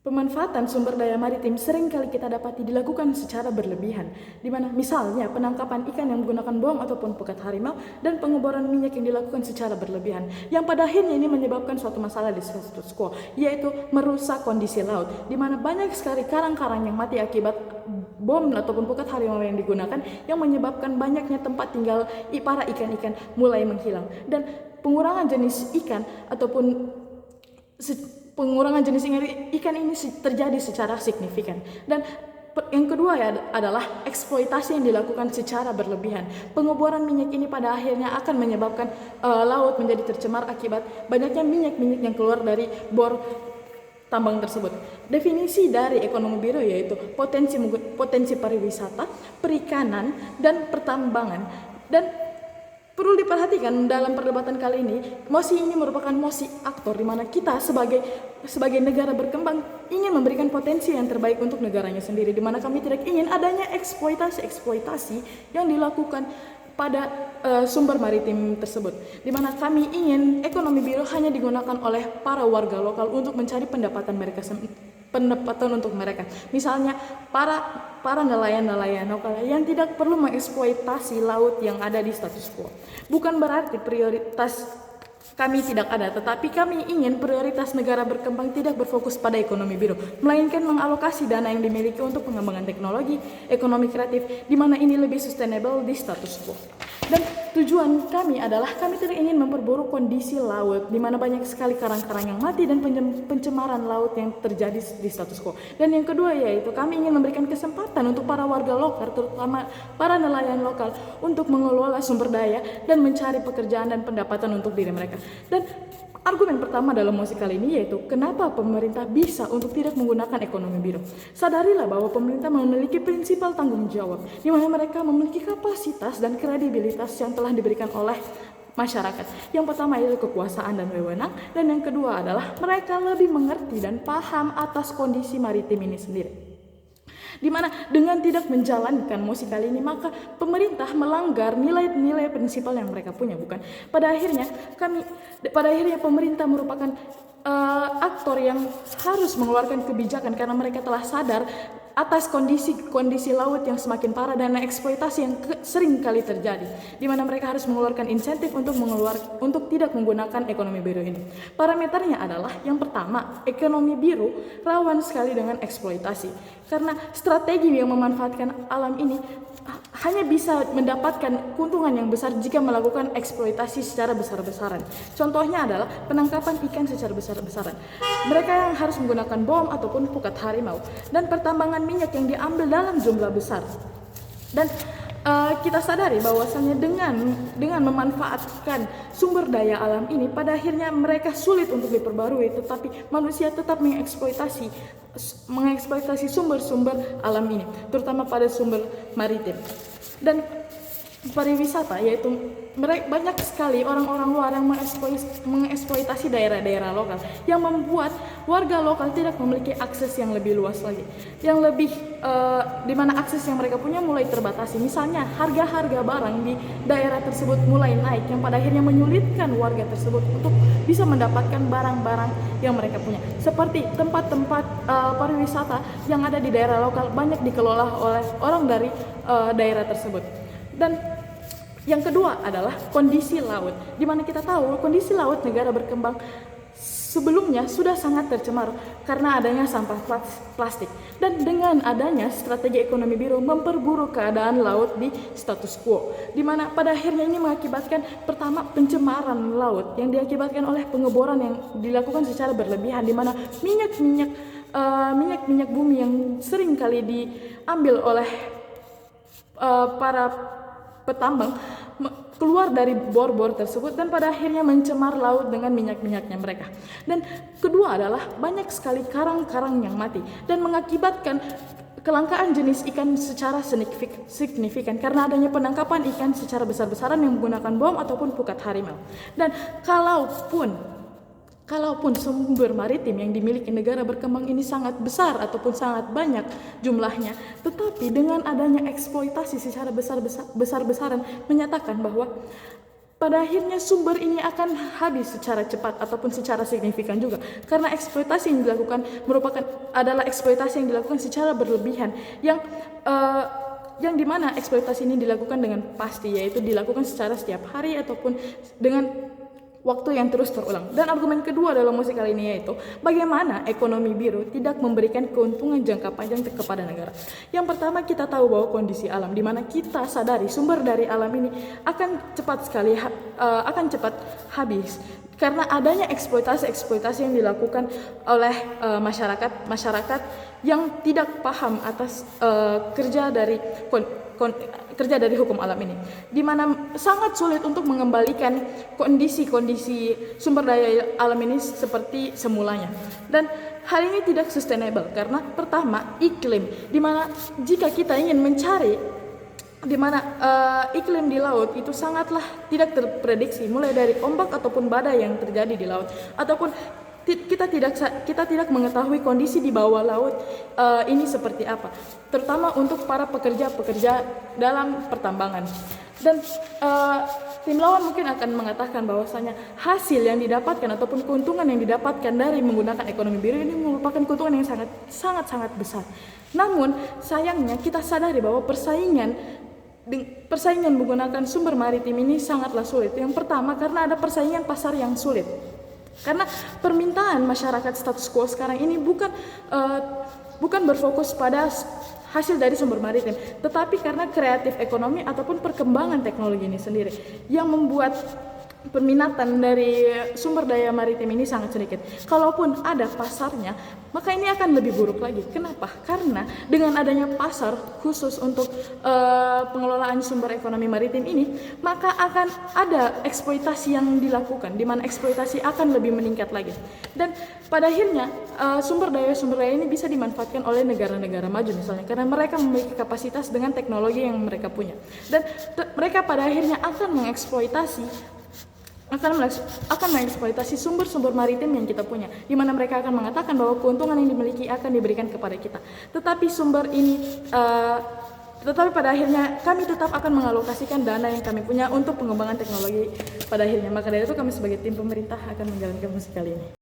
Pemanfaatan sumber daya maritim seringkali kita dapati dilakukan secara berlebihan, di mana misalnya penangkapan ikan yang menggunakan bom ataupun pukat harimau dan pengeboran minyak yang dilakukan secara berlebihan, yang pada akhirnya ini menyebabkan suatu masalah di status quo, yaitu merusak kondisi laut, di mana banyak sekali karang-karang yang mati akibat bom ataupun pukat harimau yang digunakan, yang menyebabkan banyaknya tempat tinggal para ikan-ikan mulai menghilang, dan pengurangan jenis ikan ataupun pengurangan jenis ikan ini terjadi secara signifikan. Dan yang kedua adalah eksploitasi yang dilakukan secara berlebihan. Pengeboran minyak ini pada akhirnya akan menyebabkan laut menjadi tercemar akibat banyaknya minyak-minyak yang keluar dari bor tambang tersebut. Definisi dari ekonomi biru yaitu potensi pariwisata, perikanan, dan pertambangan. Dan perlu diperhatikan dalam perdebatan kali ini, mosi ini merupakan mosi aktor, di mana kita sebagai negara berkembang ingin memberikan potensi yang terbaik untuk negaranya sendiri, di mana kami tidak ingin adanya eksploitasi yang dilakukan pada sumber maritim tersebut, di mana kami ingin ekonomi biru hanya digunakan oleh para warga lokal untuk mencari pendapatan untuk mereka. Misalnya para nelayan-nelayan lokal yang tidak perlu mengeksploitasi laut yang ada di status quo. Bukan berarti prioritas kami tidak ada, tetapi kami ingin prioritas negara berkembang tidak berfokus pada ekonomi biru, melainkan mengalokasi dana yang dimiliki untuk pengembangan teknologi, ekonomi kreatif, di mana ini lebih sustainable di status quo. Dan tujuan kami adalah kami tidak ingin memperburuk kondisi laut, di mana banyak sekali karang-karang yang mati dan pencemaran laut yang terjadi di status quo. Dan yang kedua yaitu kami ingin memberikan kesempatan untuk para warga lokal, terutama para nelayan lokal, untuk mengelola sumber daya dan mencari pekerjaan dan pendapatan untuk diri mereka. Dan argumen pertama dalam mosi kali ini yaitu kenapa pemerintah bisa untuk tidak menggunakan ekonomi biru. Sadarilah bahwa pemerintah memiliki prinsipal tanggung jawab, di mana mereka memiliki kapasitas dan kredibilitas yang telah diberikan oleh masyarakat. Yang pertama yaitu kekuasaan dan wewenang, dan yang kedua adalah mereka lebih mengerti dan paham atas kondisi maritim ini sendiri. Di mana dengan tidak menjalankan mosi kali ini, maka pemerintah melanggar nilai-nilai prinsipal yang mereka punya, bukan? Pada akhirnya pemerintah merupakan aktor yang harus mengeluarkan kebijakan karena mereka telah sadar atas kondisi laut yang semakin parah dan eksploitasi yang sering kali terjadi, di mana mereka harus mengeluarkan insentif untuk tidak menggunakan ekonomi biru ini. Parameternya adalah yang pertama, ekonomi biru rawan sekali dengan eksploitasi karena strategi yang memanfaatkan alam ini hanya bisa mendapatkan keuntungan yang besar jika melakukan eksploitasi secara besar-besaran. Contohnya adalah penangkapan ikan secara besar-besaran. Mereka yang harus menggunakan bom ataupun pukat harimau, dan pertambangan minyak yang diambil dalam jumlah besar. Dan kita sadari bahwasannya dengan memanfaatkan sumber daya alam ini, pada akhirnya mereka sulit untuk diperbarui, tetapi manusia tetap mengeksploitasi sumber-sumber alam ini, terutama pada sumber maritim. Dan pariwisata, yaitu banyak sekali orang-orang luar yang mengeksploitasi daerah-daerah lokal, yang membuat warga lokal tidak memiliki akses yang lebih luas lagi, yang lebih di mana akses yang mereka punya mulai terbatasi. Misalnya harga-harga barang di daerah tersebut mulai naik, yang pada akhirnya menyulitkan warga tersebut untuk bisa mendapatkan barang-barang yang mereka punya. Seperti tempat-tempat pariwisata yang ada di daerah lokal banyak dikelola oleh orang dari daerah tersebut. Dan yang kedua adalah kondisi laut, di mana kita tahu kondisi laut negara berkembang sebelumnya sudah sangat tercemar karena adanya sampah plastik, dan dengan adanya strategi ekonomi biru memperburuk keadaan laut di status quo, di mana pada akhirnya ini mengakibatkan pertama pencemaran laut yang diakibatkan oleh pengeboran yang dilakukan secara berlebihan, di mana minyak bumi yang sering kali diambil oleh para petambang keluar dari bor-bor tersebut, dan pada akhirnya mencemar laut dengan minyak-minyaknya mereka. Dan kedua adalah banyak sekali karang-karang yang mati dan mengakibatkan kelangkaan jenis ikan secara signifikan karena adanya penangkapan ikan secara besar-besaran yang menggunakan bom ataupun pukat harimau. Dan kalaupun sumber maritim yang dimiliki negara berkembang ini sangat besar ataupun sangat banyak jumlahnya, tetapi dengan adanya eksploitasi secara besar-besaran menyatakan bahwa pada akhirnya sumber ini akan habis secara cepat ataupun secara signifikan juga, karena eksploitasi yang dilakukan adalah eksploitasi yang dilakukan secara berlebihan, yang dimana eksploitasi ini dilakukan dengan pasti, yaitu dilakukan secara setiap hari ataupun dengan waktu yang terus terulang. Dan argumen kedua dalam musikal ini yaitu bagaimana ekonomi biru tidak memberikan keuntungan jangka panjang kepada negara. Yang pertama, kita tahu bahwa kondisi alam, di mana kita sadari sumber dari alam ini akan cepat habis karena adanya eksploitasi yang dilakukan oleh masyarakat yang tidak paham atas kerja dari hukum alam ini, di mana sangat sulit untuk mengembalikan kondisi sumber daya alam ini seperti semulanya. Dan hal ini tidak sustainable karena pertama, iklim, di mana jika kita ingin mencari di mana iklim di laut itu sangatlah tidak terprediksi, mulai dari ombak ataupun badai yang terjadi di laut, ataupun kita tidak mengetahui kondisi di bawah laut ini seperti apa, terutama untuk para pekerja dalam pertambangan. Dan tim lawan mungkin akan mengatakan bahwasanya hasil yang didapatkan ataupun keuntungan yang didapatkan dari menggunakan ekonomi biru ini merupakan keuntungan yang sangat besar. Namun sayangnya kita sadari bahwa persaingan menggunakan sumber maritim ini sangatlah sulit. Yang pertama, karena ada persaingan pasar yang sulit. Karena permintaan masyarakat status quo sekarang ini bukan berfokus pada hasil dari sumber maritim, tetapi karena kreatif ekonomi ataupun perkembangan teknologi ini sendiri yang membuat peminatan dari sumber daya maritim ini sangat sedikit. Kalaupun ada pasarnya, maka ini akan lebih buruk lagi. Kenapa? Karena dengan adanya pasar khusus untuk pengelolaan sumber ekonomi maritim ini, maka akan ada eksploitasi yang dilakukan, di mana eksploitasi akan lebih meningkat lagi. Dan pada akhirnya sumber daya ini bisa dimanfaatkan oleh negara-negara maju misalnya, karena mereka memiliki kapasitas dengan teknologi yang mereka punya. Dan mereka pada akhirnya akan mengeksploitasi sumber-sumber maritim yang kita punya, di mana mereka akan mengatakan bahwa keuntungan yang dimiliki akan diberikan kepada kita. Tetapi pada akhirnya kami tetap akan mengalokasikan dana yang kami punya untuk pengembangan teknologi pada akhirnya. Maka dari itu kami sebagai tim pemerintah akan menjalankan musikal ini.